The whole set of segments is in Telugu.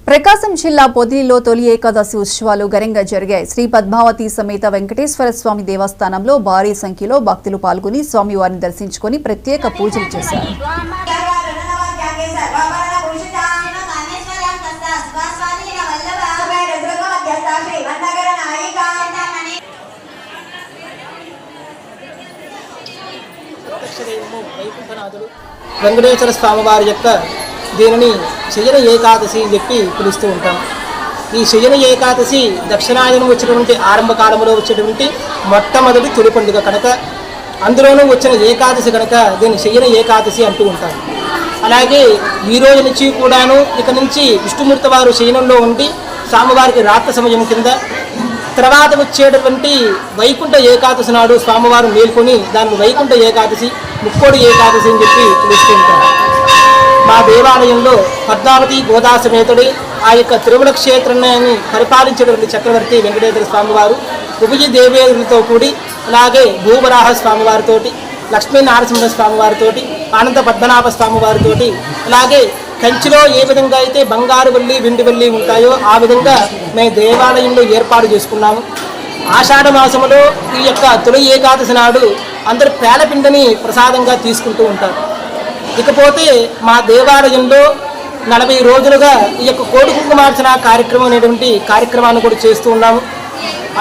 ప్రకాశం జిల్లా పొదిలిలో తొలి ఏకాదశి ఉత్సవాలు ఘనంగా జరిగాయి. శ్రీ పద్మావతి సమేత వెంకటేశ్వర స్వామి దేవస్థానంలో భారీ సంఖ్యలో భక్తులు పాల్గొని స్వామివారిని దర్శించుకొని ప్రత్యేక పూజలు చేశారు. వెంకటేశ్వర స్వామివారి యొక్క దీనిని శయన ఏకాదశి అని చెప్పి పిలుస్తూ ఉంటాం. ఈ శయన ఏకాదశి దక్షిణాయనం వచ్చినటువంటి ఆరంభ కాలంలో వచ్చేటువంటి మొట్టమొదటి తొలి పండుగ కనుక అందులోనూ వచ్చిన ఏకాదశి కనుక దీన్ని శయన ఏకాదశి అంటూ ఉంటారు. అలాగే ఈ రోజు నుంచి కూడాను ఇక నుంచి విష్ణుమూర్తి వారు శయనంలో ఉండి స్వామివారికి రాత్రి సమయం కింద తర్వాత వచ్చేటువంటి వైకుంఠ ఏకాదశి నాడు స్వామివారు మేల్కొని దాన్ని వైకుంఠ ఏకాదశి, ముక్కోడి ఏకాదశి అని చెప్పి పిలుస్తూ ఉంటారు. మా దేవాలయంలో పద్మావతి గోదా సమేతుడి ఆ యొక్క తిరుమల క్షేత్రాన్ని పరిపాలించేటువంటి చక్రవర్తి వెంకటేశ్వర స్వామివారు ఉభయ దేవేరులతో కూడి అలాగే భూవరాహ స్వామివారితోటి, లక్ష్మీనారసింహ స్వామివారితోటి, అనంత పద్మనాభ స్వామివారితోటి అలాగే కంచిలో ఏ విధంగా అయితే బంగారు వల్లి వెండి వల్లి ఉంటాయో ఆ విధంగా మేము దేవాలయంలో ఏర్పాటు చేసుకున్నాము. ఆషాఢ మాసంలో ఈ యొక్క తొలి ఏకాదశి నాడు అందరూ పేలపిండిని ప్రసాదంగా తీసుకుంటూ ఉంటారు. ఇకపోతే మా దేవాలయంలో 40 రోజులుగా ఈ యొక్క కోడి కుంకుమార్చన కార్యక్రమం అనేటువంటి కార్యక్రమాన్ని కూడా చేస్తూ ఉన్నాము.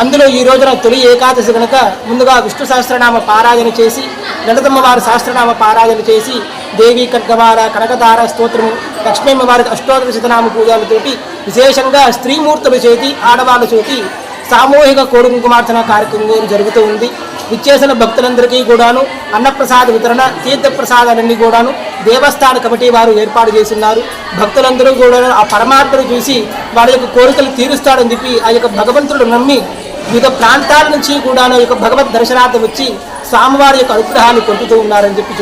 అందులో ఈ రోజున తొలి ఏకాదశి కనుక ముందుగా విష్ణు సహస్రనామ పారాయణ చేసి, లలితమ్మ వారి సహస్రనామ పారాయణ చేసి, దేవి ఖడ్గమాల కనకదార స్తోత్రము, లక్ష్మీమ్మ వారికి అష్టోత్తర శతనామ పూజలతోటి విశేషంగా స్త్రీమూర్తుల చేతి ఆడవాళ్ళ చేతి సామూహిక కోడి కుంకుమార్చన కార్యక్రమం జరుగుతూ ఉంది. విచ్చేసిన భక్తులందరికీ కూడాను అన్నప్రసాద వితరణ, తీర్థప్రసాదాలన్నీ కూడాను దేవస్థాన కమిటీ వారు ఏర్పాటు చేస్తున్నారు. భక్తులందరూ కూడా ఆ పరమాత్మను చూసి వారి యొక్క కోరికలు తీరుస్తాడని చెప్పి ఆ యొక్క భగవంతుడు నమ్మి వివిధ ప్రాంతాల నుంచి కూడాను యొక్క భగవద్ దర్శనార్థం వచ్చి స్వామివారి యొక్క అనుగ్రహాన్ని పొందుతూ ఉన్నారని చెప్పి